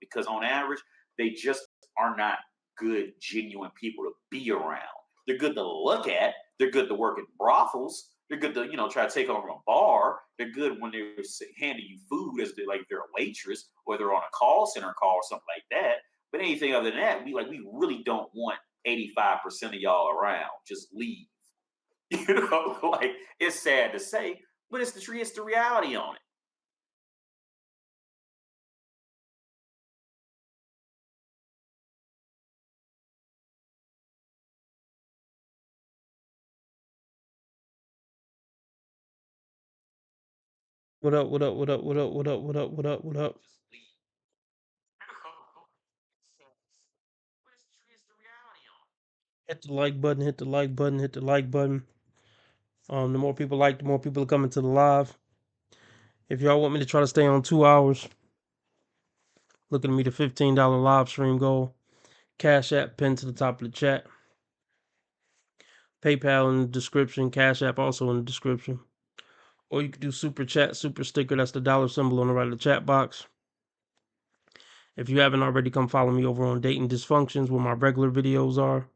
because on average, they just are not good, genuine people to be around. They're good to look at. They're good to work in brothels. They're good to, try to take over a bar. They're good when they're handing you food as like they're a waitress or they're on a call center call or something like that. But anything other than that, we really don't want 85% of y'all around. Just leave. Like it's sad to say, but it's the reality on it. What up? What up? What up? What up? What up? What up? What up? What up? Just leave. But it's the reality on Hit the like button. Hit the like button. Hit the like button. The more people like, the more people are coming to the live. If y'all want me to try to stay on 2 hours, look at me the $15 live stream goal. Cash App pinned to the top of the chat. PayPal in the description. Cash App also in the description. Or you can do super chat, super sticker. That's the dollar symbol on the right of the chat box. If you haven't already, come follow me over on Dating Dysfunctions, where my regular videos are.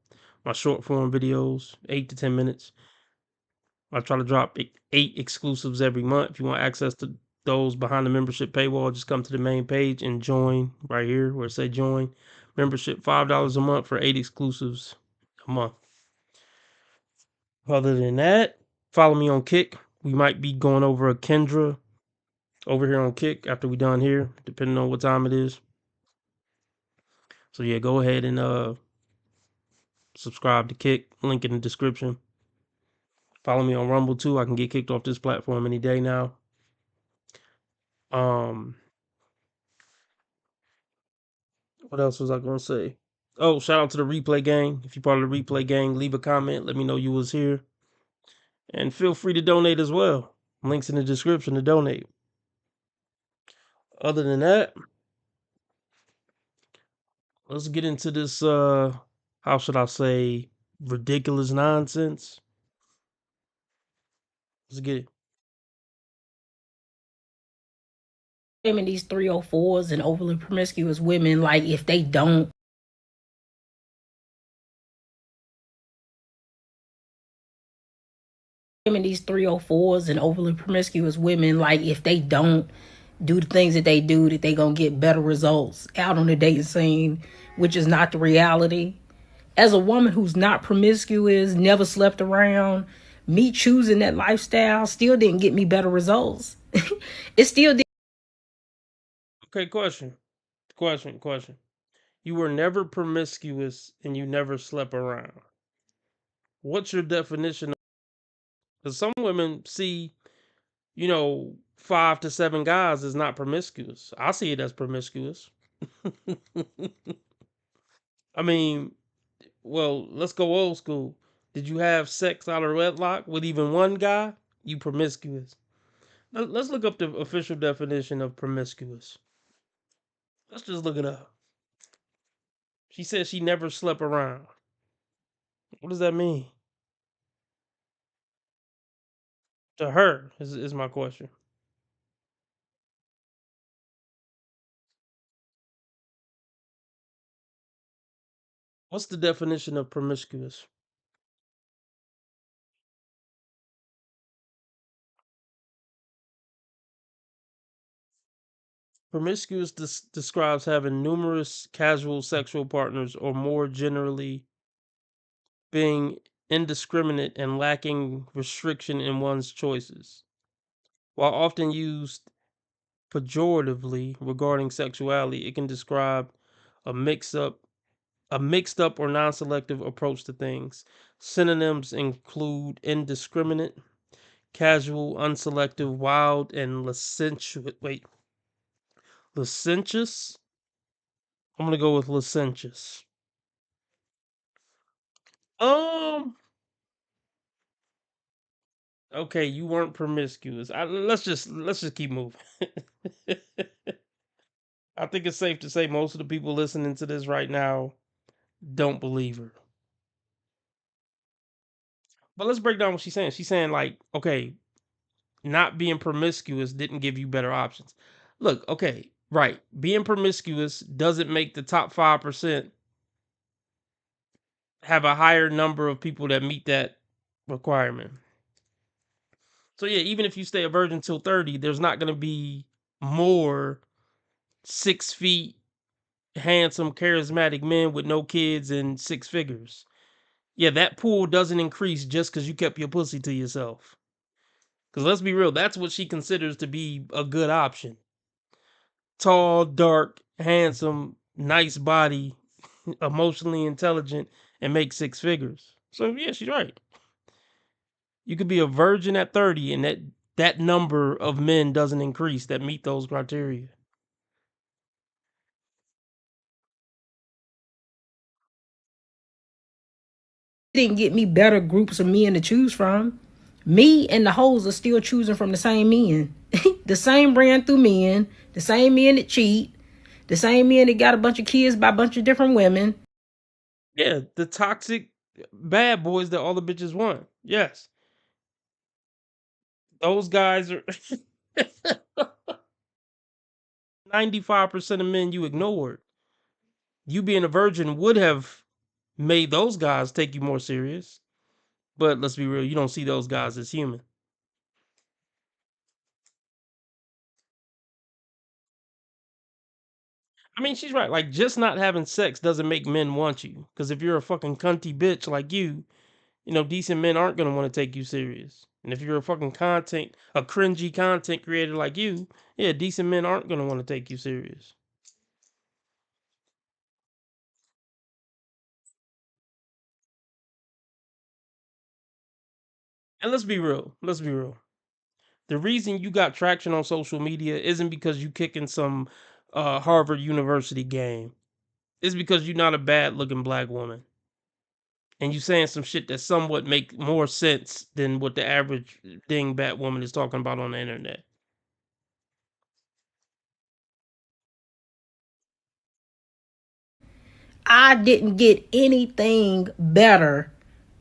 My short form videos, 8 to 10 minutes. I try to drop 8 exclusives every month. If you want access to those behind the membership paywall, just come to the main page and join right here where it say join. Membership $5 a month for 8 exclusives a month. Other than that, follow me on Kick. We might be going over a Kendra over here on Kick after we done here, depending on what time it is. So yeah, go ahead and subscribe to Kick. Link in the description. Follow me on Rumble too. I can get kicked off this platform any day now. Um, what else was I gonna say? Oh, shout out to the replay gang. If you're part of the replay gang, leave a comment. Let me know you was here. And feel free to donate as well. Links in the description to donate. Other than that, let's get into this how should I say ridiculous nonsense. Let's get it. Women, these 304s and overly promiscuous women, like if they don't women, these 304s and overly promiscuous women, like if they don't do the things that they do, that they gonna get better results out on the dating scene, which is not the reality. As a woman who's not promiscuous, never slept around, me choosing that lifestyle still didn't get me better results. It still did. Okay, question. You were never promiscuous and you never slept around. What's your definition? Because some women see, 5 to 7 guys is not promiscuous. I see it as promiscuous. I mean, well, let's go old school. Did you have sex out of wedlock with even one guy? You promiscuous. Let's look up the official definition of promiscuous. Let's just look it up. She said she never slept around. What does that mean? To her is my question. What's the definition of promiscuous? Promiscuous describes having numerous casual sexual partners, or more generally, being indiscriminate and lacking restriction in one's choices. While often used pejoratively regarding sexuality, it can describe a mix up a mixed up or non-selective approach to things. Synonyms include indiscriminate, casual, unselective, wild, and licentious. Wait, licentious? I'm gonna go with licentious. Um. Okay, you weren't promiscuous. Let's just keep moving. I think it's safe to say most of the people listening to this right now don't believe her. But let's break down what she's saying. She's saying like, okay, not being promiscuous didn't give you better options. Look, okay, Right. Being promiscuous doesn't make the top 5% have a higher number of people that meet that requirement. So yeah, even if you stay a virgin till 30, there's not going to be more 6 feet handsome, charismatic men with no kids and six figures. Yeah, that pool doesn't increase just because you kept your pussy to yourself. Because let's be real, that's what she considers to be a good option. Tall, dark, handsome, nice body, emotionally intelligent, and make six figures. So yeah, she's right. You could be a virgin at 30 and that number of men doesn't increase that meet those criteria. Didn't get me better groups of men to choose from. Me and the hoes are still choosing from the same men. The same ran through men, the same men that cheat, the same men that got a bunch of kids by a bunch of different women. Yeah, the toxic bad boys that all the bitches want. Yes. Those guys are 95% of men you ignored. You being a virgin would have made those guys take you more serious. But let's be real, you don't see those guys as human. I mean, she's right. Like, just not having sex doesn't make men want you. Because if you're a fucking cunty bitch like you know, decent men aren't going to want to take you serious. And if you're a fucking a cringy content creator like you, yeah, decent men aren't going to want to take you serious. And let's be real. Let's be real. The reason you got traction on social media isn't because you kicking some Harvard University game. It's because you're not a bad looking black woman. And you saying some shit that somewhat make more sense than what the average dingbat woman is talking about on the internet. I didn't get anything better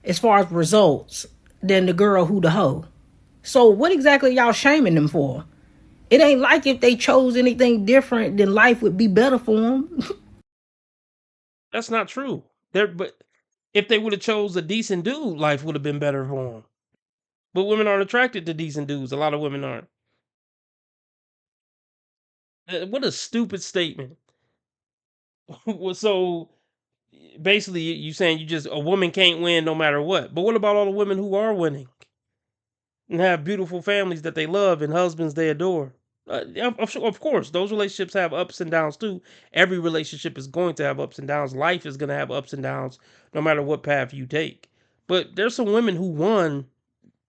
as far as results than the girl who the hoe. So what exactly y'all shaming them for? It ain't like if they chose anything different, then life would be better for them. That's not true. But if they would have chose a decent dude, life would have been better for them. But women aren't attracted to decent dudes. A lot of women aren't. What a stupid statement. So basically, you saying you just a woman can't win no matter what. But what about all the women who are winning and have beautiful families that they love and husbands they adore? Of course, those relationships have ups and downs too. Every relationship is going to have ups and downs. Life is going to have ups and downs, no matter what path you take. But there's some women who won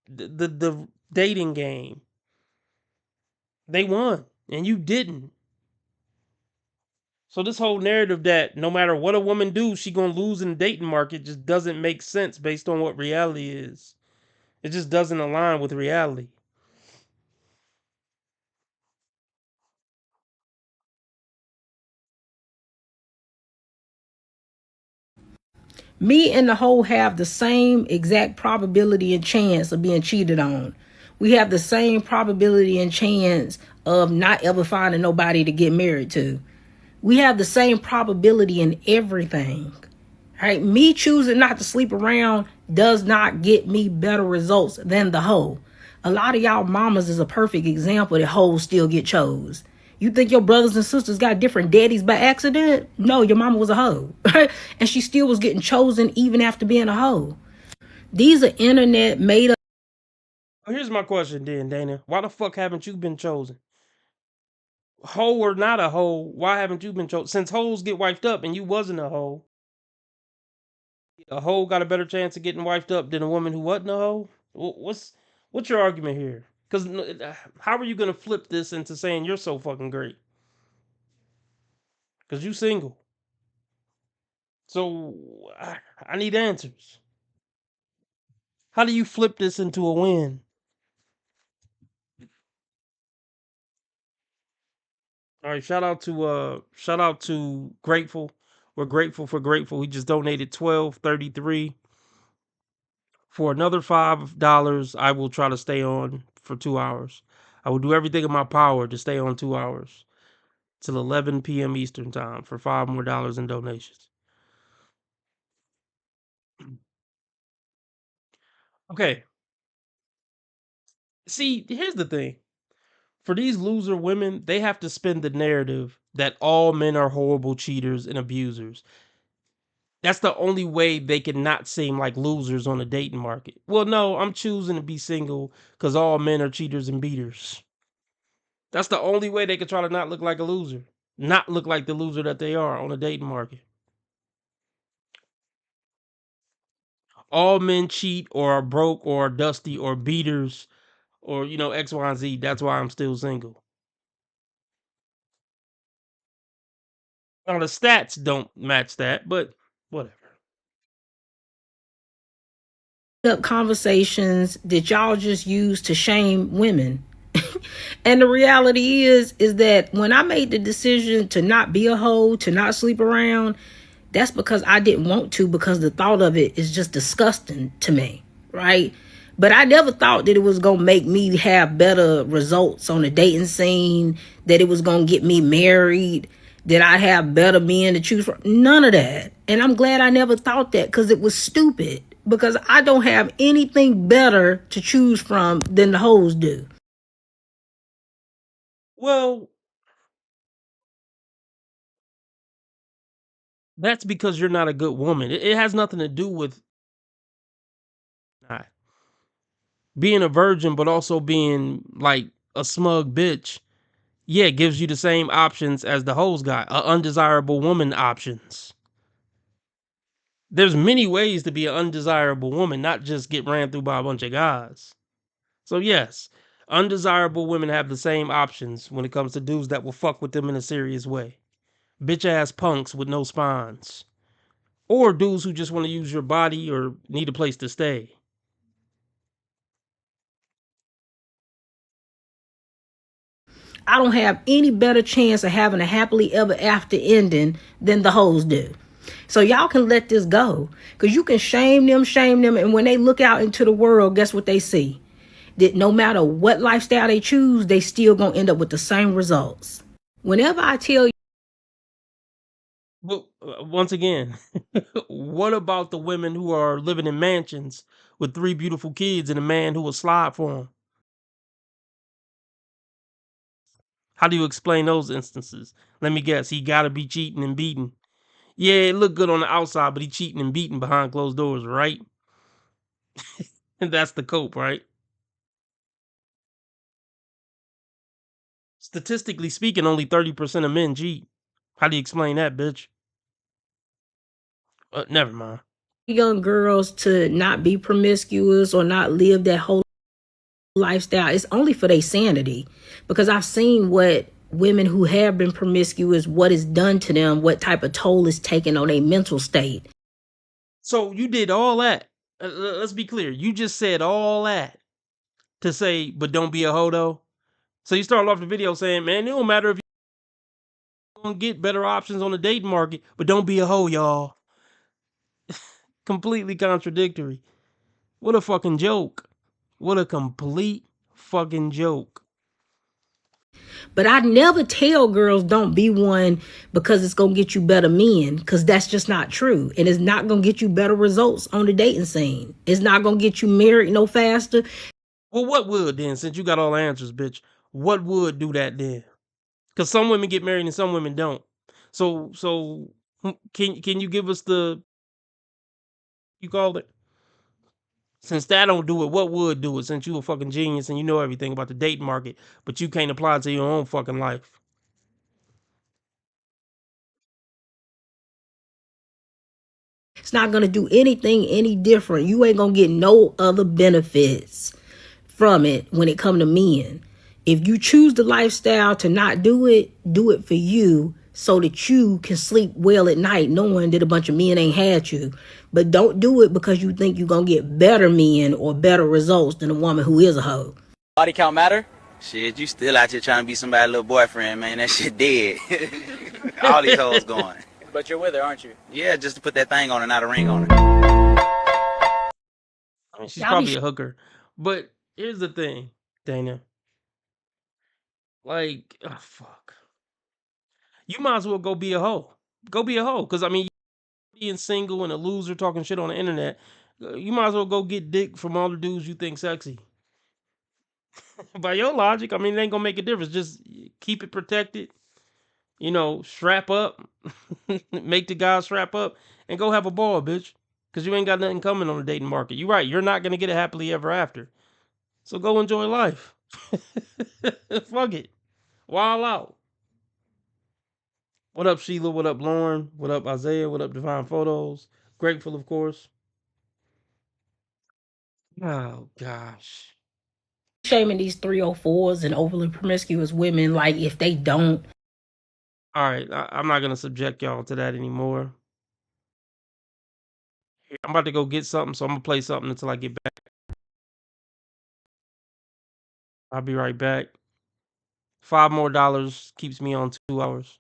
the dating game. They won, and you didn't. So this whole narrative that no matter what a woman do, she gonna lose in the dating market just doesn't make sense based on what reality is. It just doesn't align with reality. Me and the hoe have the same exact probability and chance of being cheated on. We have the same probability and chance of not ever finding nobody to get married to. We have the same probability in everything. Right? Me choosing not to sleep around does not get me better results than the hoe. A lot of y'all mamas is a perfect example that hoes still get chose. You think your brothers and sisters got different daddies by accident? No, your mama was a hoe. And she still was getting chosen even after being a hoe. These are internet made up. Here's my question then, Dana. Why the fuck haven't you been chosen? Hoe or not a hoe, why haven't you been chosen? Since hoes get wifed up and you wasn't a hoe got a better chance of getting wifed up than a woman who wasn't a hoe? What's your argument here? Because how are you gonna flip this into saying you're so fucking great? Because you single. So I need answers. How do you flip this into a win? All right, shout out to Grateful. We're grateful for Grateful. He just donated $12.33. For another $5, I will try to stay on for 2 hours. I will do everything in my power to stay on 2 hours. till 11 p.m. Eastern time for $5 more in donations. Okay. See, here's the thing. For these loser women, they have to spin the narrative that all men are horrible cheaters and abusers. That's the only way they can not seem like losers on the dating market. Well, no, I'm choosing to be single because all men are cheaters and beaters. That's the only way they can try to not look like a loser. Not look like the loser that they are on the dating market. All men cheat or are broke or are dusty or beaters or, X, Y, and Z. That's why I'm still single. Now, the stats don't match that, but whatever. Up conversations that y'all just use to shame women. And the reality is that when I made the decision to not be a hoe, to not sleep around, that's because I didn't want to, because the thought of it is just disgusting to me, right? But I never thought that it was going to make me have better results on the dating scene, that it was going to get me married, that I'd have better men to choose from. None of that. And I'm glad I never thought that, because it was stupid. Because I don't have anything better to choose from than the hoes do. Well, that's because you're not a good woman. It has nothing to do with being a virgin, but also being like a smug bitch. Yeah, it gives you the same options as the hoes got, undesirable woman options. There's many ways to be an undesirable woman, not just get ran through by a bunch of guys. So yes, undesirable women have the same options when it comes to dudes that will fuck with them in a serious way. Bitch ass punks with no spines. Or dudes who just want to use your body or need a place to stay. I don't have any better chance of having a happily ever after ending than the hoes do. So y'all can let this go. Because you can shame them. And when they look out into the world, guess what they see? That no matter what lifestyle they choose, they still going to end up with the same results. Whenever I tell you. Well, once again, what about the women who are living in mansions with 3 beautiful kids and a man who will slide for them? How do you explain those instances? Let me guess. He got to be cheating and beating. Yeah, it looked good on the outside, but he cheating and beating behind closed doors, right? And that's the cope, right? Statistically speaking, only 30% of men cheat. How do you explain that, bitch? Never mind. Young girls to not be promiscuous or not live that whole lifestyle, it's only for their sanity. Because I've seen what women who have been promiscuous, what is done to them, what type of toll is taken on their mental state. So you did all that. Let's be clear. You just said all that to say, but don't be a hoe though. So you started off the video saying, man, it don't matter if you're going to get better options on the dating market, but don't be a hoe, y'all. Completely contradictory. What a fucking joke. What a complete fucking joke. But I never tell girls don't be one because it's going to get you better men, because that's just not true. And it's not going to get you better results on the dating scene. It's not going to get you married no faster. Well, what would then, since you got all the answers, bitch? What would do that then? Because some women get married and some women don't. So can you give us the, you called it? Since that don't do it, what would do it? Since you a fucking genius and you know everything about the dating market, but you can't apply it to your own fucking life. It's not going to do anything any different. You ain't going to get no other benefits from it when it come to men. If you choose the lifestyle to not do it for you so that you can sleep well at night knowing that a bunch of men ain't had you. But don't do it because you think you're going to get better men or better results than a woman who is a hoe. Body count matter? Shit, you still out here trying to be somebody's little boyfriend, man. That shit dead. All these hoes going. But you're with her, aren't you? Yeah, just to put that thing on and not a ring on her. I mean, she's probably a hooker. But here's the thing, Dana. Like, oh, fuck. you might as well go be a hoe. Go be a hoe. Because, I mean, being single and a loser talking shit on the internet, you might as well go get dick from all the dudes you think sexy. By your logic, I mean, it ain't gonna make a difference. Just keep it protected. Strap up. Make the guy strap up and go have a ball, bitch. Because you ain't got nothing coming on the dating market. You're right. You're not gonna get a happily ever after. So go enjoy life. Fuck it. Wild out. What up, Sheila? What up, Lauren? What up, Isaiah? What up, Divine Photos? Grateful, of course. Oh, gosh. Shaming these 304s and overly promiscuous women, like if they don't. All right, I'm not going to subject y'all to that anymore. I'm about to go get something, so I'm going to play something until I get back. I'll be right back. $5 more keeps me on 2 hours.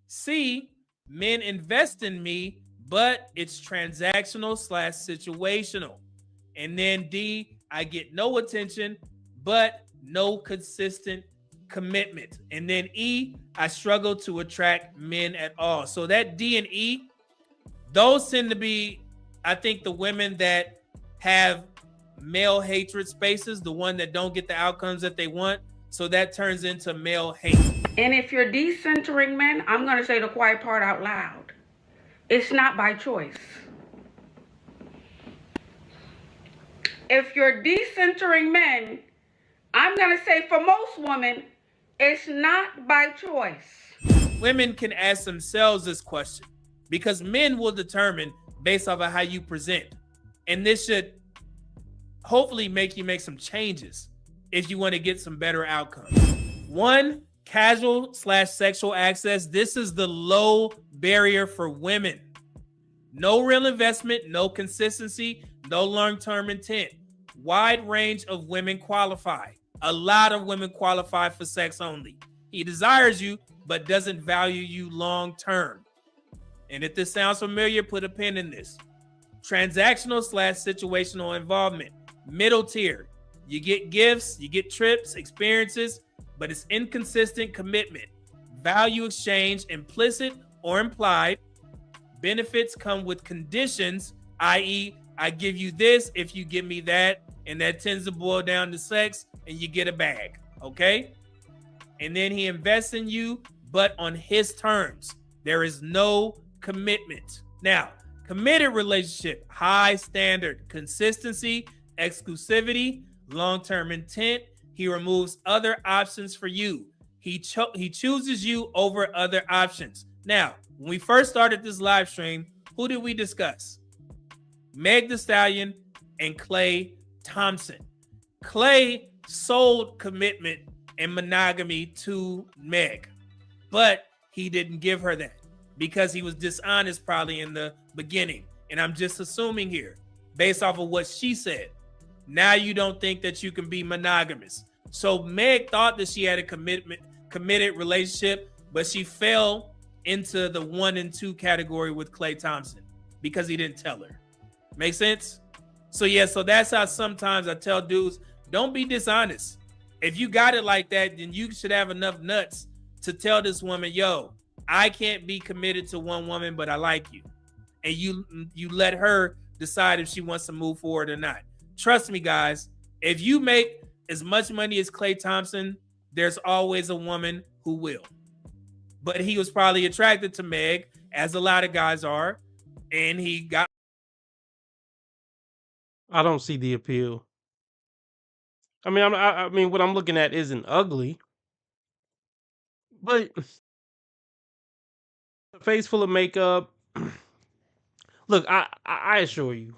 C, men invest in me, but it's transactional/situational. And then D, I get no attention, but no consistent commitment. And then E, I struggle to attract men at all. So that D and E, those tend to be, I think, the women that have male hatred spaces, the one that don't get the outcomes that they want. So that turns into male hate. And if you're decentering men, I'm going to say the quiet part out loud. It's not by choice. If you're decentering men, I'm going to say for most women, it's not by choice. Women can ask themselves this question because men will determine based off of how you present. And this should hopefully make you make some changes if you want to get some better outcomes. 1, casual/sexual access. This is the low barrier for women. No real investment, no consistency, no long-term intent. Wide range of women qualify. A lot of women qualify for sex only. He desires you, but doesn't value you long-term. And if this sounds familiar, put a pin in this. Transactional/situational involvement. Middle tier. You get gifts, you get trips, experiences, but it's inconsistent commitment. Value exchange, implicit or implied. Benefits come with conditions, i.e., I give you this if you give me that, and that tends to boil down to sex, and you get a bag, okay? And then he invests in you, but on his terms. There is no commitment. Now, committed relationship, high standard, consistency, exclusivity, long-term intent. He removes other options for you. He chooses you over other options. Now, when we first started this live stream, who did we discuss? Meg Thee Stallion and Klay Thompson. Klay sold commitment and monogamy to Meg, but he didn't give her that because he was dishonest probably in the beginning. And I'm just assuming here, based off of what she said. Now you don't think that you can be monogamous. So Meg thought that she had a committed relationship, but she fell into the 1 and 2 category with Klay Thompson because he didn't tell her. Make sense? So yeah, so that's how sometimes I tell dudes, don't be dishonest. If you got it like that, then you should have enough nuts to tell this woman, yo, I can't be committed to one woman, but I like you. And you let her decide if she wants to move forward or not. Trust me, guys, if you make as much money as Klay Thompson, there's always a woman who will. But he was probably attracted to Meg, as a lot of guys are, and he got. I don't see the appeal. I mean, I mean, what I'm looking at isn't ugly, but a face full of makeup. Look, I assure you,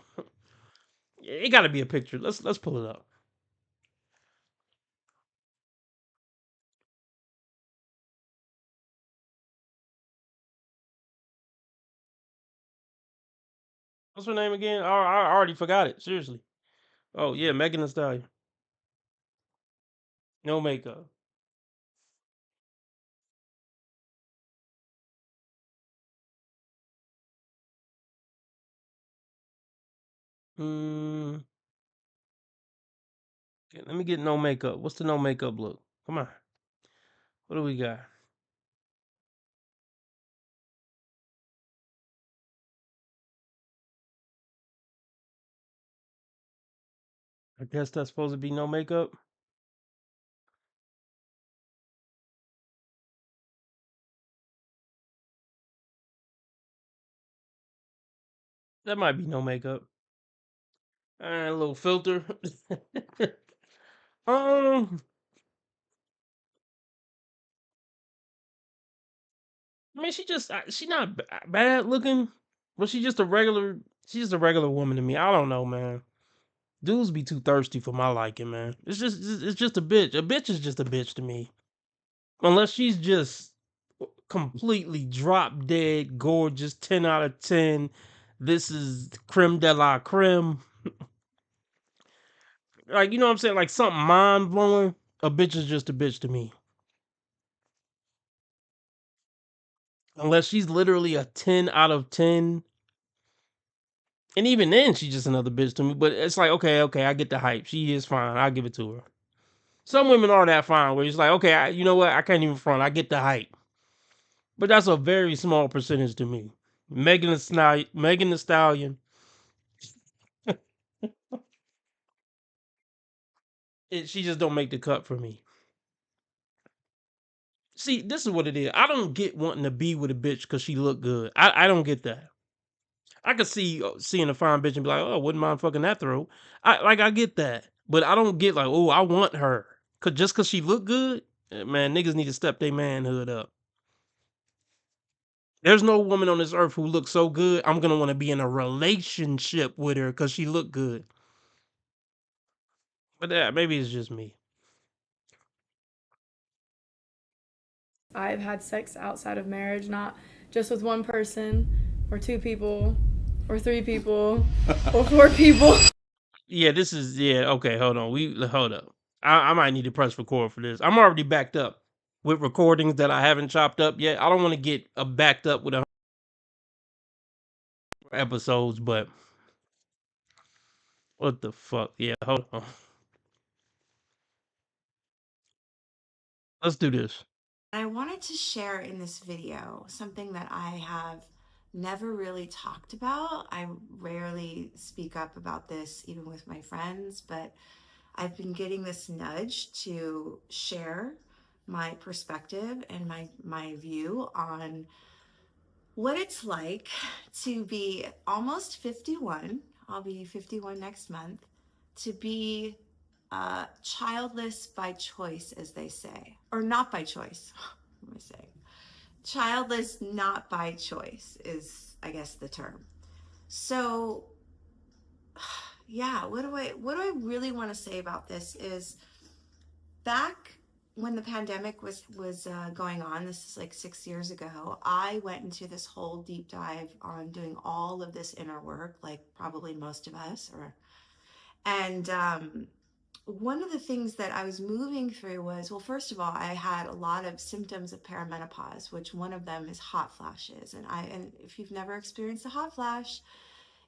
it got to be a picture. Let's pull it up. What's her name again? I already forgot it. Seriously. Oh yeah, Megan Thee Stallion. No makeup. Mm, Okay, let me get no makeup. What's the no makeup look? Come on. What do we got? I guess that's supposed to be no makeup. That might be no makeup. A little filter. um, I mean, she not bad looking, but she's just a regular. She's just a regular woman to me. I don't know, man. Dudes be too thirsty for my liking, man. It's just a bitch. A bitch is just a bitch to me, unless she's just completely drop dead gorgeous, 10 out of 10. This is creme de la creme. Like, you know what I'm saying? Like something mind blowing. A bitch is just a bitch to me. Unless she's literally a 10 out of 10. And even then, she's just another bitch to me. But it's like, okay, I get the hype. She is fine. I'll give it to her. Some women are that fine where it's like, okay, you know what? I can't even front. I get the hype. But that's a very small percentage to me. Megan the Stallion. She just don't make the cut for me. See, this is what it is. I don't get wanting to be with a bitch because she look good. I don't get that. I could see seeing a fine bitch and be like, oh, wouldn't mind fucking that throat. I get that, but I don't get like, oh, I want her, cause she look good. Man, niggas need to step their manhood up. There's no woman on this earth who looks so good. I'm gonna want to be in a relationship with her because she look good. But yeah, maybe it's just me. I've had sex outside of marriage, not just with one person, or two people, or three people, or four people. Yeah, this is okay. Hold on, hold up. I might need to press record for this. I'm already backed up with recordings that I haven't chopped up yet. I don't want to get backed up with episodes, but what the fuck? Yeah, hold on. Let's do this. I wanted to share in this video something that I have never really talked about. I rarely speak up about this even with my friends, but I've been getting this nudge to share my perspective and my view on what it's like to be almost 51. I'll be 51 next month. To be childless by choice, as they say, or not by choice. What am I saying? Childless not by choice is, I guess, the term. So, yeah, what do I really want to say about this is, back when the pandemic was going on, this is like 6 years ago, I went into this whole deep dive on doing all of this inner work, like probably most of us, and one of the things that I was moving through was, well, first of all, I had a lot of symptoms of perimenopause, which one of them is hot flashes. And if you've never experienced a hot flash,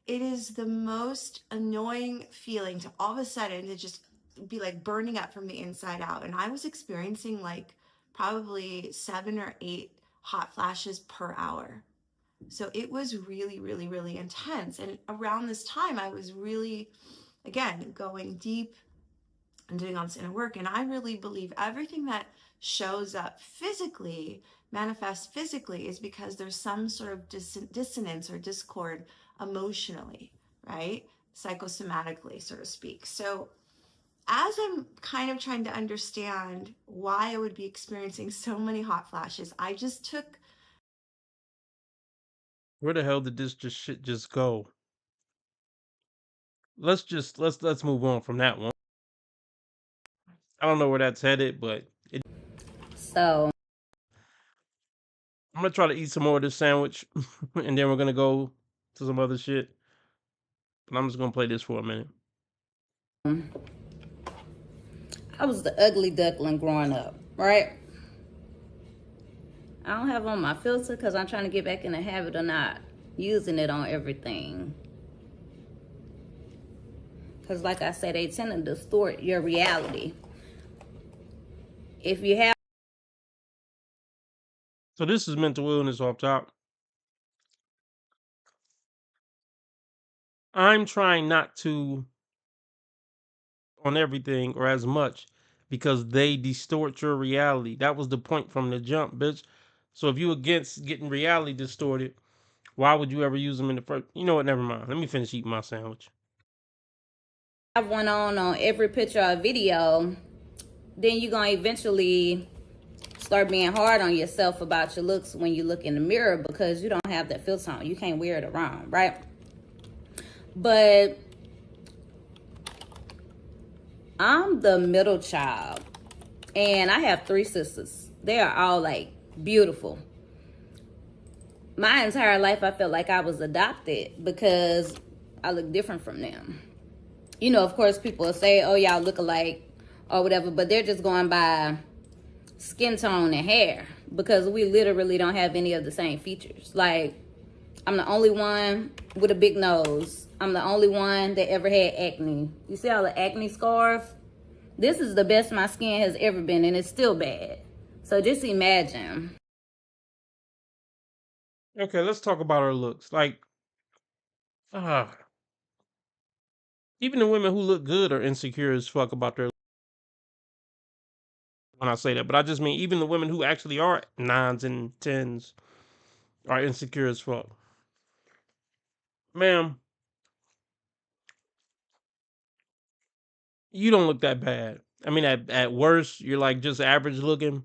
it is the most annoying feeling to all of a sudden to just be like burning up from the inside out. And I was experiencing like probably 7 or 8 hot flashes per hour. So it was really, really, really intense. And around this time, I was really, again, going deep and doing all this inner work. And I really believe everything that shows up physically, manifests physically, is because there's some sort of dissonance or discord emotionally, right? Psychosomatically, so to speak. So as I'm kind of trying to understand why I would be experiencing so many hot flashes, I just took... Where the hell did this shit just go? Let's move on from that one. I don't know where that's headed, but So I'm gonna try to eat some more of this sandwich, and then we're gonna go to some other shit. But I'm just gonna play this for a minute. I was the ugly duckling growing up, right? I don't have on my filter because I'm trying to get back in the habit of not using it on everything. Because like I said, they tend to distort your reality. If you have... So this is mental illness off top. I'm trying not to on everything or as much because they distort your reality. That was the point from the jump, bitch. So if you against getting reality distorted, why would you ever use them in the first? You know what? Never mind. Let me finish eating my sandwich. Have one on every picture or video, then you're going to eventually start being hard on yourself about your looks when you look in the mirror because you don't have that filter on. You can't wear it around, right? But I'm the middle child, and I have 3 sisters. They are all like beautiful. My entire life, I felt like I was adopted because I look different from them. You know, of course, people will say, oh, y'all look alike or whatever, but they're just going by skin tone and hair because we literally don't have any of the same features. Like, I'm the only one with a big nose. I'm the only one that ever had acne. You see all the acne scars? This is the best my skin has ever been, and it's still bad. So just imagine. Okay, let's talk about our looks. Like, even the women who look good are insecure as fuck about their when I say that. But I just mean even the women who actually are 9s and 10s are insecure as fuck. Ma'am, you don't look that bad. I mean, at worst, you're like just average looking.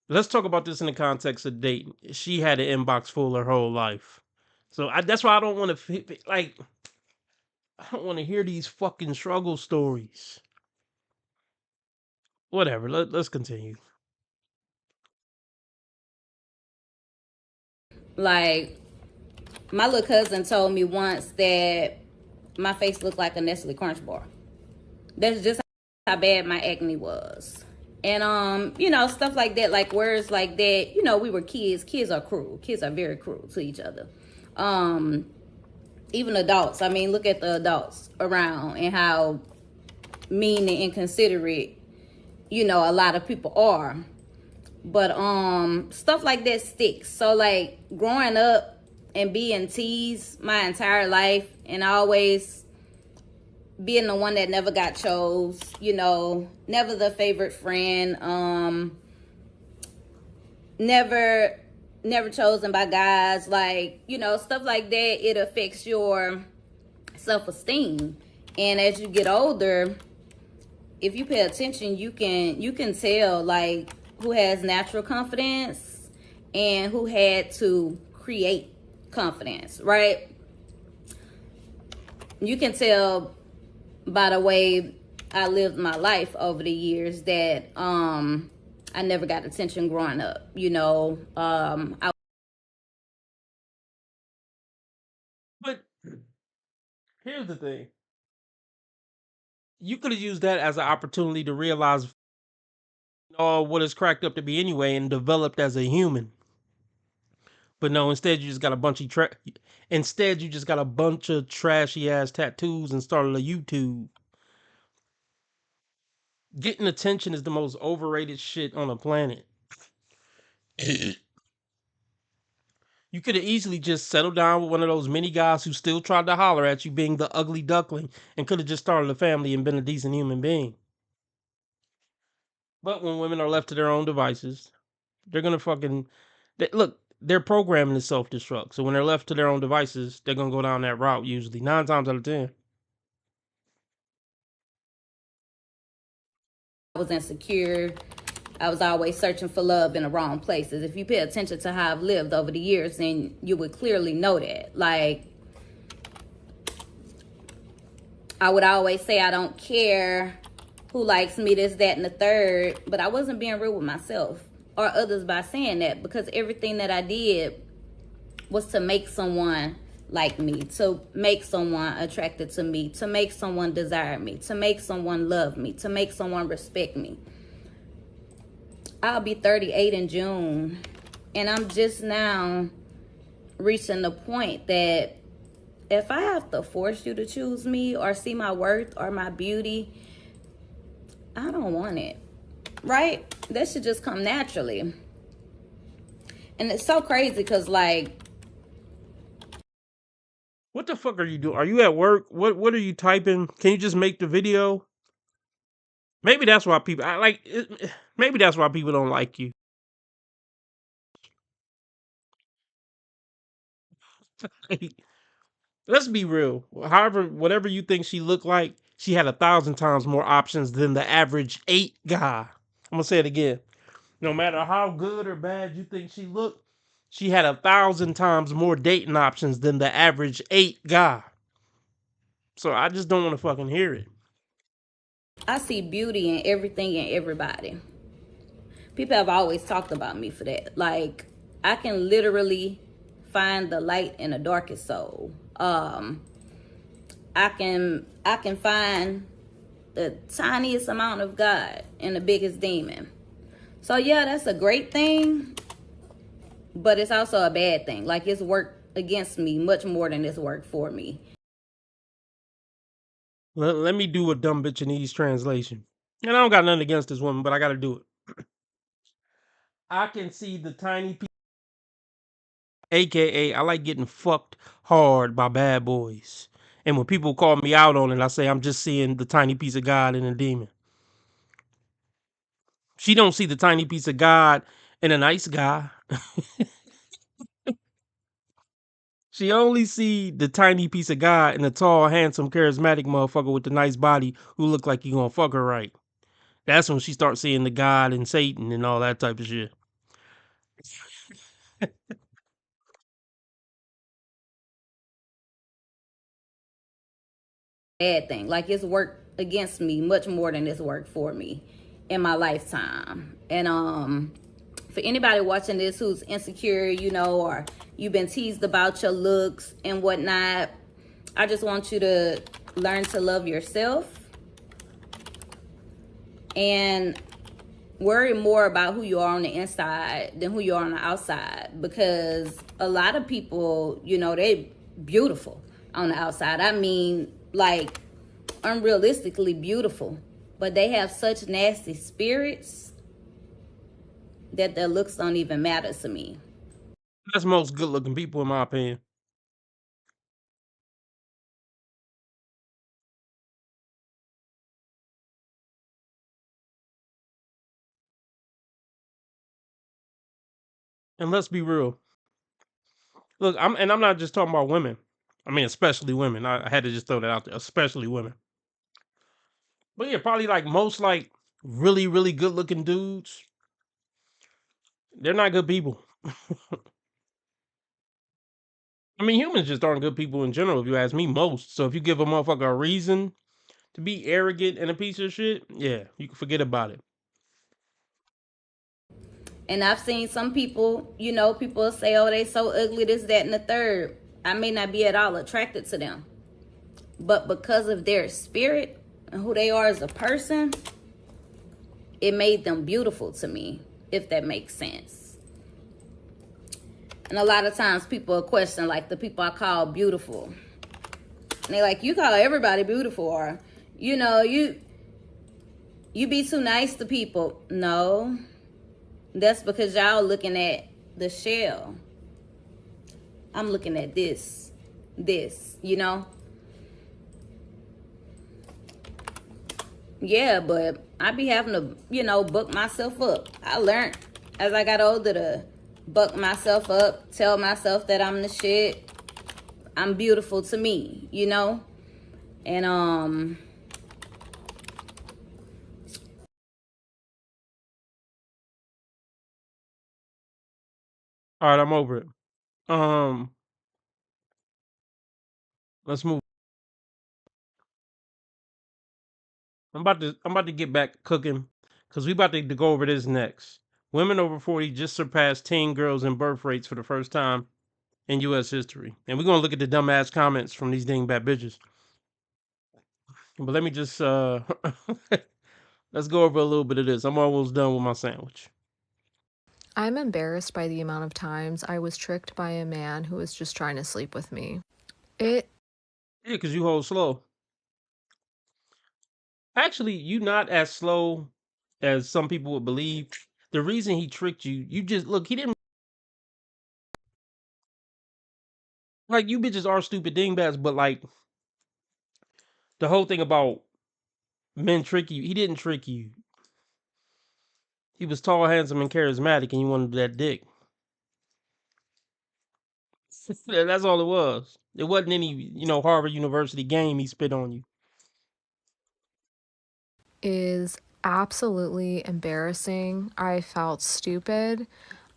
Let's talk about this in the context of dating. She had an inbox full her whole life. So that's why I don't want to, like, I don't want to hear these fucking struggle stories. Whatever, let's continue. Like, my little cousin told me once that my face looked like a Nestle Crunch bar. That's just how bad my acne was. And, you know, stuff like that, like words like that, you know, we were kids. Kids are cruel. Kids are very cruel to each other. Even adults. I mean, look at the adults around and how mean and inconsiderate, you know, a lot of people are. But stuff like that sticks. So like growing up and being teased my entire life and always being the one that never got chose, you know, never the favorite friend, never chosen by guys, like, you know, stuff like that, it affects your self-esteem. And as you get older, if you pay attention, you can tell like who has natural confidence and who had to create confidence, right? You can tell by the way I lived my life over the years that I never got attention growing up, you know. But here's the thing. You could have used that as an opportunity to realize what it's cracked up to be anyway and developed as a human. But no, instead you just got a bunch of trashy ass tattoos and started a YouTube. Getting attention is the most overrated shit on the planet. You could have easily just settled down with one of those many guys who still tried to holler at you being the ugly duckling and could have just started a family and been a decent human being. But when women are left to their own devices, they're going to look, their programming is self-destruct. So when they're left to their own devices, they're going to go down that route usually 9 times out of 10. I was insecure. I was always searching for love in the wrong places. If you pay attention to how I've lived over the years, then you would clearly know that. Like, I would always say I don't care who likes me, this, that, and the third, but I wasn't being real with myself or others by saying that, because everything that I did was to make someone like me, to make someone attracted to me, to make someone desire me, to make someone love me, to make someone respect me. I'll be 38 in June, and I'm just now reaching the point that if I have to force you to choose me or see my worth or my beauty, I don't want it. Right? That should just come naturally. And it's so crazy because, like, What the fuck are you doing? Are you at work? What are you typing? Can you just make the video? Maybe that's why people maybe that's why people don't like you. Let's be real. However, whatever you think she looked like, she had 1,000 times more options than the average 8 guy. I'm gonna say it again. No matter how good or bad you think she looked, she had 1,000 times more dating options than the average 8 guy. So I just don't want to fucking hear it. I see beauty in everything and everybody. People have always talked about me for that. Like, I can literally find the light in the darkest soul. I can find the tiniest amount of God in the biggest demon. So yeah, that's a great thing, but it's also a bad thing. Like, it's worked against me much more than it's worked for me. Let me do a dumb bitchinese translation. And I don't got nothing against this woman, but I got to do it. I can see the tiny piece. AKA, I like getting fucked hard by bad boys. And when people call me out on it, I say I'm just seeing the tiny piece of God in a demon. She don't see the tiny piece of God in a nice guy. She only see the tiny piece of God in a tall, handsome, charismatic motherfucker with the nice body who look like you gonna fuck her right. That's when she starts seeing the God and Satan and all that type of shit. Bad thing. Like, it's worked against me much more than it's worked for me in my lifetime. And for anybody watching this who's insecure, you know, or you've been teased about your looks and whatnot, I just want you to learn to love yourself and worry more about who you are on the inside than who you are on the outside, because a lot of people, you know, they beautiful on the outside. I mean, like, unrealistically beautiful, but they have such nasty spirits that their looks don't even matter to me. That's most good looking people in my opinion. And let's be real. Look, I'm not just talking about women. I mean, especially women. I had to just throw that out there, especially women. But yeah, probably like most like really, really good looking dudes, they're not good people. I mean, humans just aren't good people in general, if you ask me, most. So if you give a motherfucker a reason to be arrogant and a piece of shit, yeah, you can forget about it. And I've seen some people, you know, people say, oh, they so ugly, this, that, and the third. I may not be at all attracted to them, but because of their spirit and who they are as a person, it made them beautiful to me, if that makes sense. And a lot of times people question, like, the people I call beautiful. And they're like, you call everybody beautiful, or, you know, you be too nice to people. No, that's because y'all looking at the shell. I'm looking at this, you know? Yeah, but I be having to, you know, buck myself up. I learned as I got older to buck myself up, tell myself that I'm the shit. I'm beautiful to me, you know? And All right, I'm over it. Let's move. I'm about to get back cooking because we about to go over this next. Women over 40 just surpassed teen girls in birth rates for the first time in U.S. history. And we're going to look at the dumbass comments from these dingbat bitches. But let me just, let's go over a little bit of this. I'm almost done with my sandwich. I'm embarrassed by the amount of times I was tricked by a man who was just trying to sleep with me. It Yeah, because you hold slow. Actually, you not as slow as some people would believe. The reason he tricked you, you just look, he didn't like you bitches are stupid dingbats, but like the whole thing about men trick you, he didn't trick you. He was tall, handsome, and charismatic, and you wanted that dick. That's all it was. It wasn't any, Harvard University game he spit on you. Is absolutely embarrassing. I felt stupid.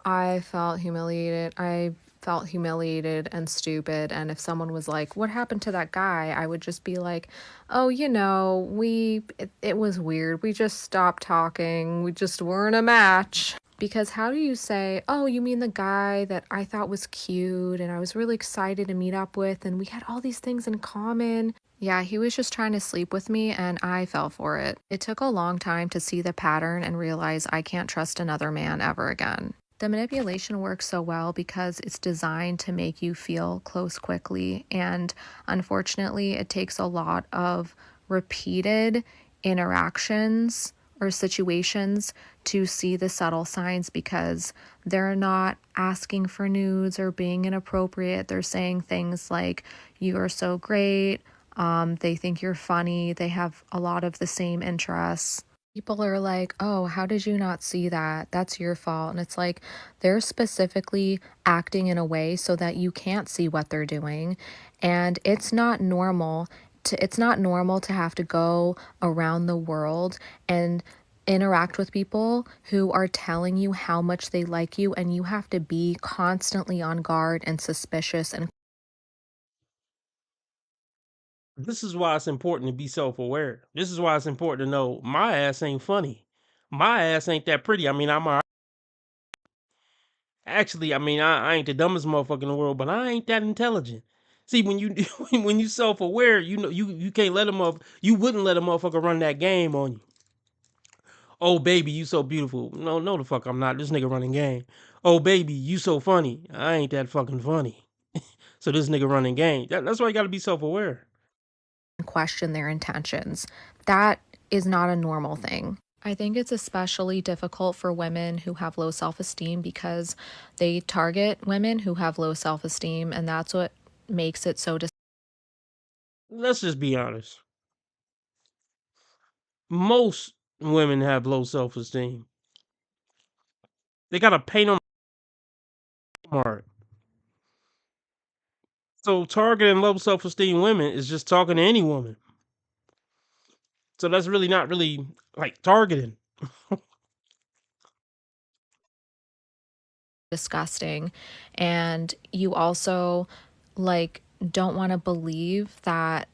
I felt humiliated. I felt humiliated and stupid. And if someone was like, "What happened to that guy?" I would just be like, "Oh, it was weird. We just stopped talking. We just weren't a match." Because how do you say, "Oh, you mean the guy that I thought was cute and I was really excited to meet up with and we had all these things in common"? Yeah, he was just trying to sleep with me and I fell for it. It took a long time to see the pattern and realize I can't trust another man ever again. The manipulation works so well because it's designed to make you feel close quickly, and unfortunately, it takes a lot of repeated interactions or situations to see the subtle signs because they're not asking for nudes or being inappropriate. They're saying things like, "You are so great." They think you're funny. They have a lot of the same interests. People are like, "Oh, how did you not see that? That's your fault." And it's like they're specifically acting in a way so that you can't see what they're doing. And it's not normal to have to go around the world and interact with people who are telling you how much they like you, and you have to be constantly on guard and suspicious and This is why it's important to be self-aware. This is why it's important to know my ass ain't funny. My ass ain't that pretty. I mean, actually, I ain't the dumbest motherfucker in the world, but I ain't that intelligent. See, when you when you self-aware, you can't let you wouldn't let a motherfucker run that game on you. "Oh baby, you so beautiful." No, the fuck I'm not. This nigga running game. "Oh baby, you so funny." I ain't that fucking funny. So this nigga running game. That's why you gotta be self-aware. question their intentions. That is not a normal thing. I think it's especially difficult for women who have low self esteem because they target women who have low self esteem, and that's what makes it so Let's just be honest. Most women have low self-esteem. They got a paint on mark. So targeting low self-esteem women is just talking to any woman. So that's really not really like targeting. disgusting. And you also like don't want to believe that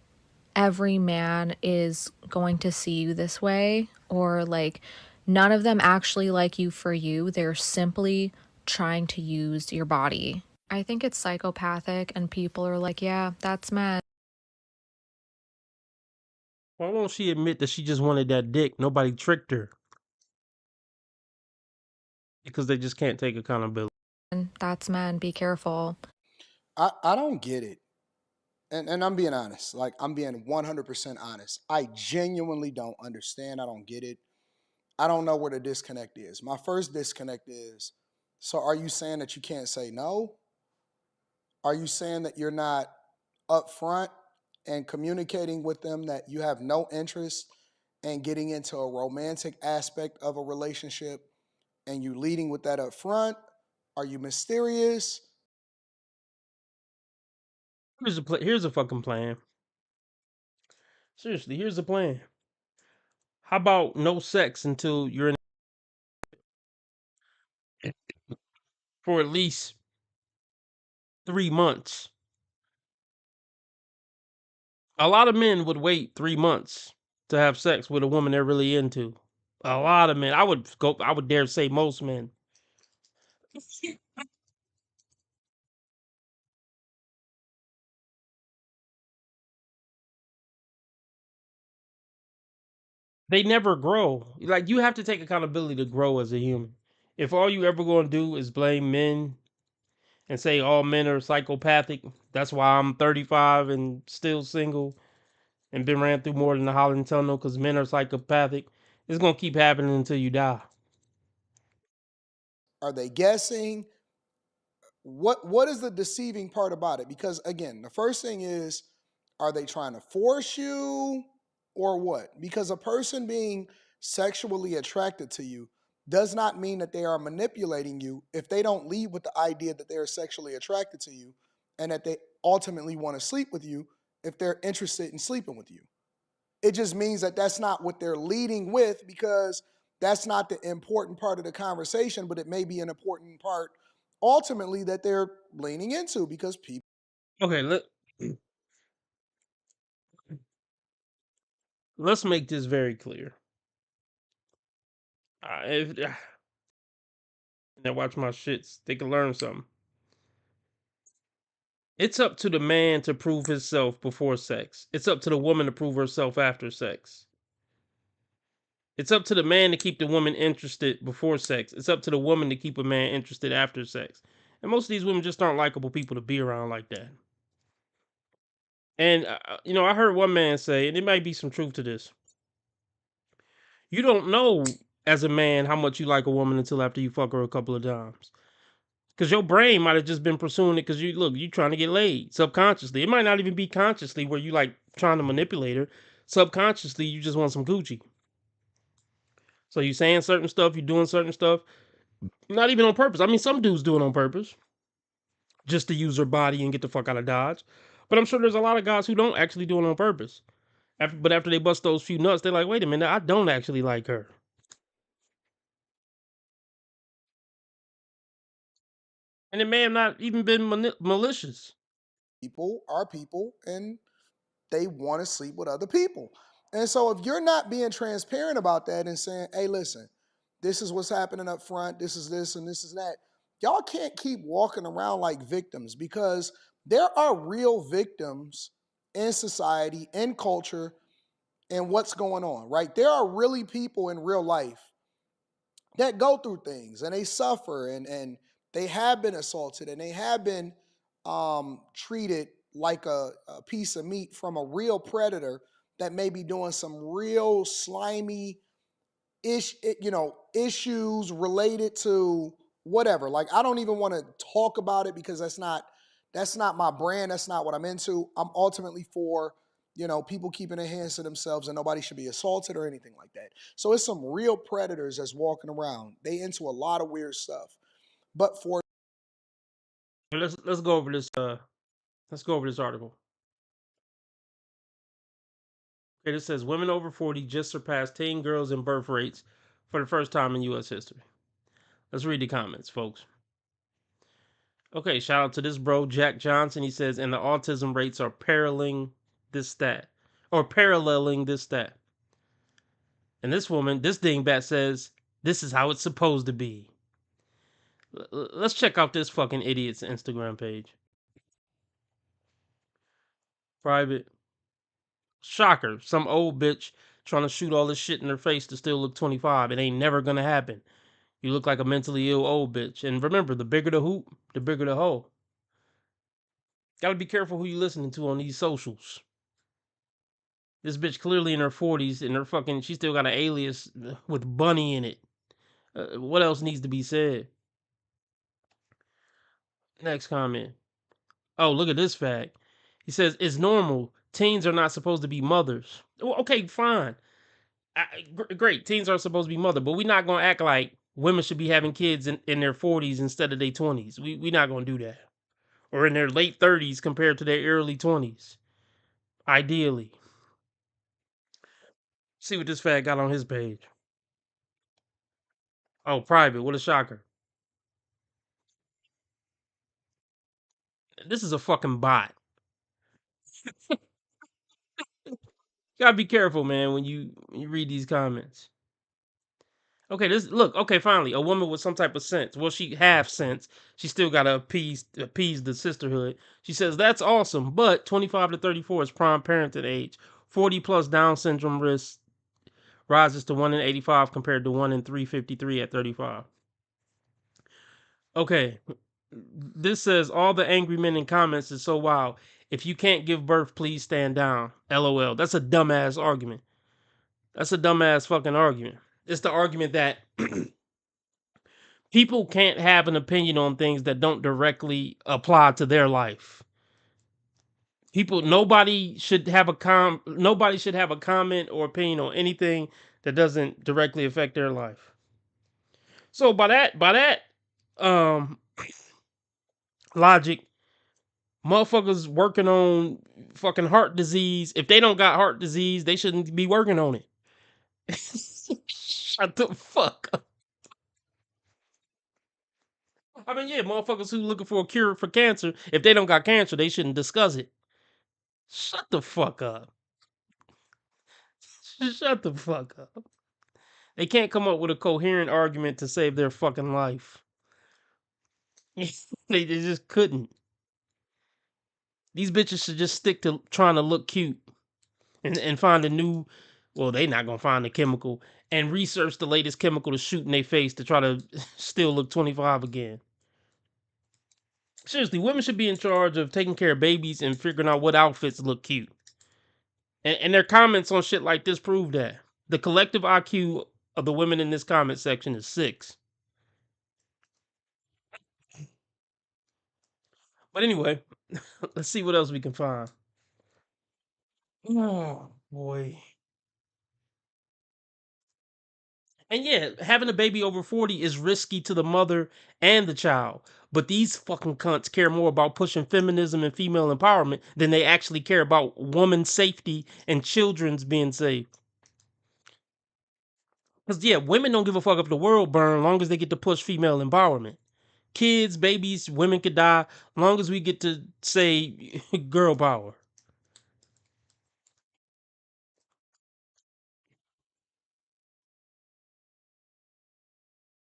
every man is going to see you this way, or like none of them actually like you for you. They're simply trying to use your body. I think it's psychopathic, and people are like, "Yeah, that's men." Why won't she admit that she just wanted that dick? Nobody tricked her. Because they just can't take accountability. That's men. Be careful. I don't get it. And I'm being honest. Like, I'm being 100% honest. I genuinely don't understand. I don't get it. I don't know where the disconnect is. My first disconnect is, so are you saying that you can't say no? Are you saying that you're not upfront and communicating with them that you have no interest in getting into a romantic aspect of a relationship, and you leading with that up front? Are you mysterious? Here's a fucking plan. Seriously, here's the plan. How about no sex until you're in for at least 3 months? A lot of men would wait 3 months to have sex with a woman they're really into. A lot of men. I would dare say most men. They never grow. Like, you have to take accountability to grow as a human. If all you ever gonna do is blame men and say all men are psychopathic. That's why I'm 35 and still single and been ran through more than the Holland Tunnel because men are psychopathic. It's gonna keep happening until you die. Are they guessing? What is the deceiving part about it? Because again, the first thing is, are they trying to force you or what? Because a person being sexually attracted to you does not mean that they are manipulating you if they don't lead with the idea that they're sexually attracted to you and that they ultimately want to sleep with you if they're interested in sleeping with you. It just means that that's not what they're leading with, because that's not the important part of the conversation, but it may be an important part ultimately that they're leaning into, because people. Okay, let's make this very clear. If they watch my shits, they can learn something. It's up to the man to prove himself before sex. It's up to the woman to prove herself after sex. It's up to the man to keep the woman interested before sex. It's up to the woman to keep a man interested after sex. And most of these women just aren't likable people to be around like that. And, I heard one man say, and there might be some truth to this. You don't know as a man how much you like a woman until after you fuck her a couple of times. Because your brain might have just been pursuing it because you trying to get laid subconsciously. It might not even be consciously where you like trying to manipulate her. Subconsciously, you just want some Gucci. So you saying certain stuff, you doing certain stuff, not even on purpose. I mean, some dudes do it on purpose just to use their body and get the fuck out of Dodge. But I'm sure there's a lot of guys who don't actually do it on purpose. But after they bust those few nuts, they're like, wait a minute, I don't actually like her. And it may have not even been malicious. People are people and they want to sleep with other people. And so if you're not being transparent about that and saying, hey, listen, this is what's happening up front, this is this and this is that, y'all can't keep walking around like victims, because there are real victims in society, in culture, and what's going on, right? There are really people in real life that go through things and they suffer, and they have been assaulted and they have been treated like a piece of meat from a real predator that may be doing some real slimy issues related to whatever. Like, I don't even want to talk about it because that's not my brand. That's not what I'm into. I'm ultimately for, people keeping their hands to themselves, and nobody should be assaulted or anything like that. So it's some real predators that's walking around. They into a lot of weird stuff. But for Let's go over this. Let's go over this article. Okay, it says women over 40 just surpassed teen girls in birth rates for the first time in U.S. history. Let's read the comments, folks. Okay, shout out to this bro, Jack Johnson. He says, and the autism rates are paralleling this stat. And this woman, this dingbat says, this is how it's supposed to be. Let's check out this fucking idiot's Instagram page. Private. Shocker. Some old bitch trying to shoot all this shit in her face to still look 25. It ain't never gonna happen. You look like a mentally ill old bitch. And remember, the bigger the hoop, the bigger the hole. Gotta be careful who you listening to on these socials. This bitch clearly in her 40s and she still got an alias with Bunny in it. What else needs to be said? Next comment. Oh, look at this fact. He says, it's normal. Teens are not supposed to be mothers. Well, okay, fine. Great. Teens are supposed to be mothers, but we're not going to act like women should be having kids in their 40s instead of their 20s. We're not going to do that. Or in their late 30s compared to their early 20s. Ideally. See what this fat got on his page. Oh, private. What a shocker. This is a fucking bot. Gotta be careful, man, when you read these comments. Okay, okay, finally, a woman with some type of sense. Well, she have sense. She still gotta appease the sisterhood. She says that's awesome, but 25 to 34 is prime parenting age. 40 plus Down syndrome risk rises to 1 in 85 compared to 1 in 353 at 35. Okay, This says all the angry men in comments is so wild. If you can't give birth, please stand down. LOL. That's a dumbass argument. That's a dumbass fucking argument. It's the argument that people can't have an opinion on things that don't directly apply to their life. Nobody should have a comment or opinion on anything that doesn't directly affect their life. So by that um logic, motherfuckers working on fucking heart disease, if they don't got heart disease, they shouldn't be working on it. Shut the fuck up. I mean, yeah, motherfuckers who looking for a cure for cancer, if they don't got cancer, they shouldn't discuss it. Shut the fuck up. Shut the fuck up. They can't come up with a coherent argument to save their fucking life. They just couldn't. These bitches should just stick to trying to look cute and find a new, well, they not gonna find the chemical and research the latest chemical to shoot in their face to try to still look 25 again. Seriously, women should be in charge of taking care of babies and figuring out what outfits look cute. And their comments on shit like this prove that. The collective IQ of the women in this comment section is 6. But anyway, let's see what else we can find. Oh boy. And yeah, having a baby over 40 is risky to the mother and the child. But these fucking cunts care more about pushing feminism and female empowerment than they actually care about women's safety and children's being safe. Because yeah, women don't give a fuck if the world burn, long as they get to push female empowerment. Kids, babies, women could die, long as we get to say girl power.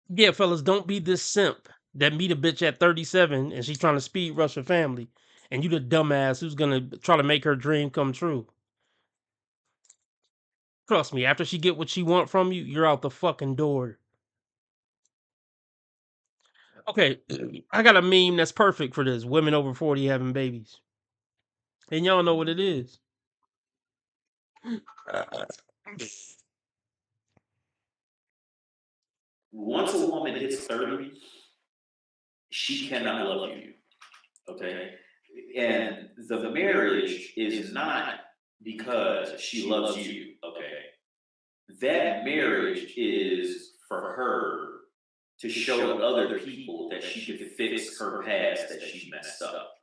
Yeah, fellas, don't be this simp that meet a bitch at 37 and she's trying to speed rush her family. And you the dumbass who's gonna try to make her dream come true. Trust me, after she get what she want from you, you're out the fucking door. Okay, I got a meme that's perfect for this. Women over 40 having babies. And y'all know what it is. Once a woman hits 30, she cannot love you. Okay? And the marriage is not because she loves you. Okay? That marriage is for her to show other people that she can fix her past that she messed up.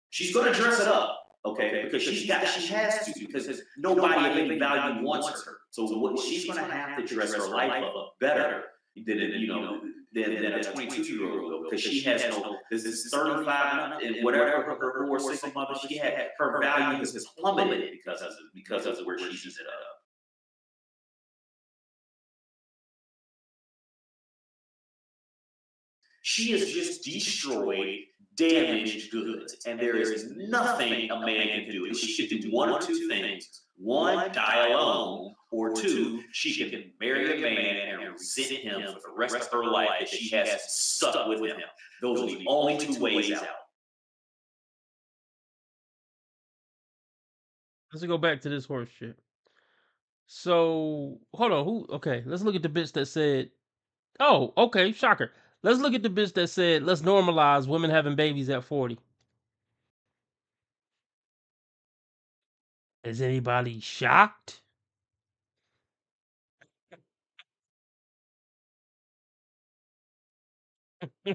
She's going to dress it up, okay? Because she has to, because nobody of any value wants her. So she's going to have to dress her life up better than a 22-year-old will, because she has no. This is 35 and whatever her poor single mother she had, her value has plummeted because of where she's at. She has just destroyed damaged goods, and there is nothing a man can do. She can do one or two things: one, die alone, or two, she can marry a man and resent him for the rest of her life that she has stuck with him. Those are the only two ways out. Let's go back to this horse shit. So hold on, okay, let's look at the bitch that said, oh, okay, shocker. Let's look at the bitch that said, let's normalize women having babies at 40. Is anybody shocked? They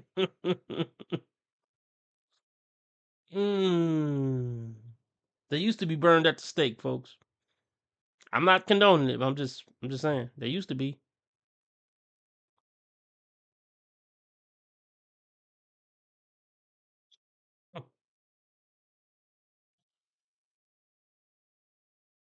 used to be burned at the stake, folks. I'm not condoning it, but I'm just saying. They used to be.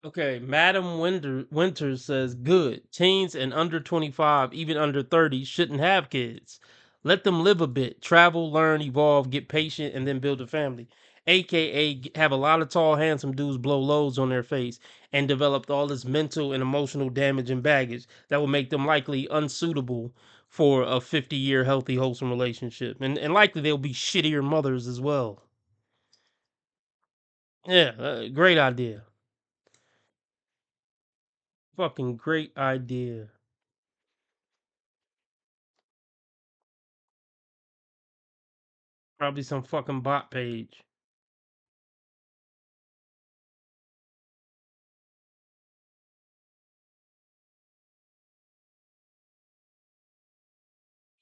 Okay, Madam Winters says, good. Teens and under 25, even under 30, shouldn't have kids. Let them live a bit, travel, learn, evolve, get patient, and then build a family. aka have a lot of tall, handsome dudes blow loads on their face and developed all this mental and emotional damage and baggage that will make them likely unsuitable for a 50-year healthy, wholesome relationship. And likely they'll be shittier mothers as well. Yeah, great idea. Fucking great idea. Probably some fucking bot page.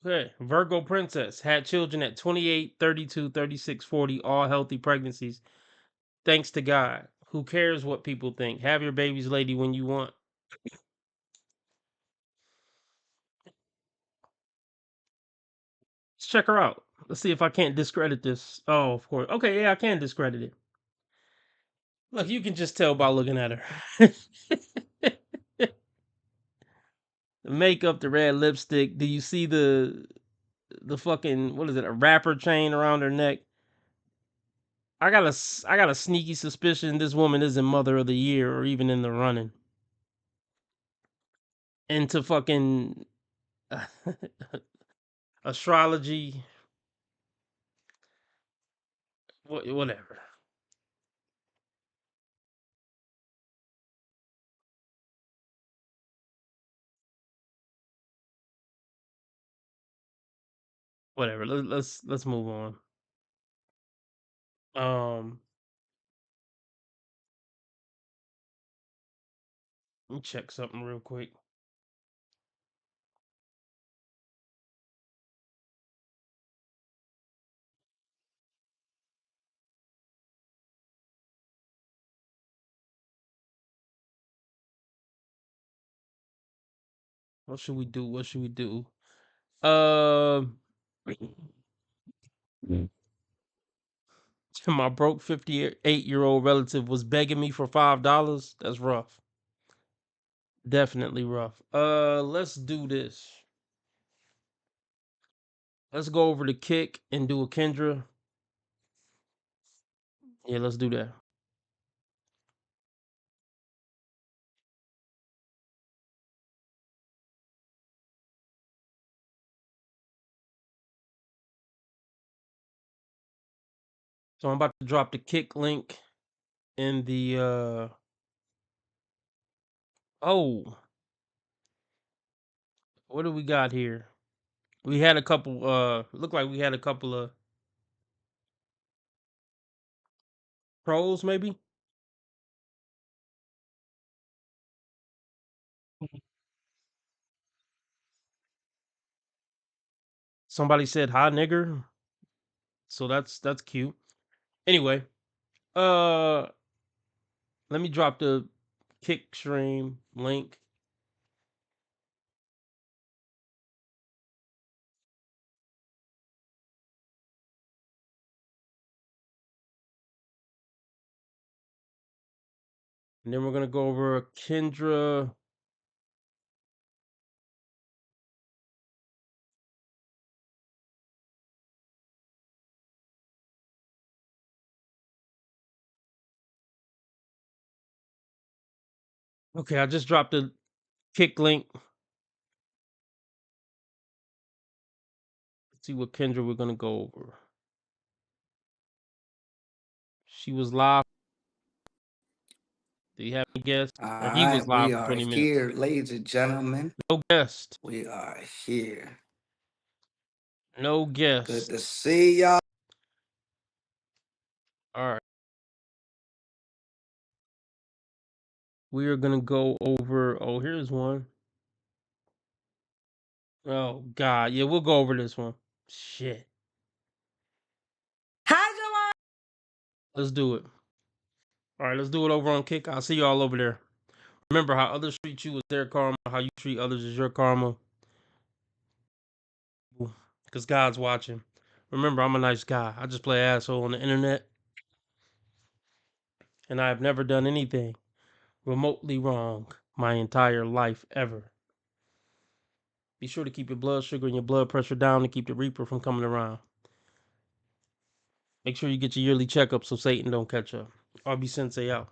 Okay, Virgo Princess had children at 28, 32, 36, 40, all healthy pregnancies. Thanks to God. Who cares what people think? Have your babies, lady, when you want. Let's check her out. Let's see if I can't discredit this. Oh, of course. Okay, yeah, I can discredit it. Look, you can just tell by looking at her. The makeup, the red lipstick. Do you see the fucking, what is it, a wrapper chain around her neck? I got a sneaky suspicion this woman isn't Mother of the Year or even in the running. Into fucking astrology, whatever. Whatever. Let's move on. Let me check something real quick. What should we do? What should we do? My broke 58-year-old relative was begging me for $5. That's rough. Definitely rough. Let's do this. Let's go over to Kick and do a Kendra. Yeah, let's do that. So I'm about to drop the Kick link in the oh, what do we got here? We had a couple look like we had a couple of pros maybe. Somebody said hi nigger. So that's cute. Anyway, uh let me drop the Kick stream link. And then we're gonna go over Kendra. Okay, I just dropped the Kick link. Let's see what Kendra we're gonna go over. She was live. Do you have any guests? All Or he was right, live we for are 20 minutes. here, ladies and gentlemen. No guest. We are here. No guest. Good to see y'all. All right. We are gonna go over. Oh, here's one. Oh God, yeah, we'll go over this one. Shit. Hi, July. Let's do it. All right, let's do it over on Kick. I'll see y'all over there. Remember, how others treat you is their karma. How you treat others is your karma. Because God's watching. Remember, I'm a nice guy. I just play asshole on the internet. And I have never done anything remotely wrong my entire life ever. Be sure to keep your blood sugar and your blood pressure down to keep the reaper from coming around. Make sure you get your yearly checkup so Satan don't catch up. RB Sensei out.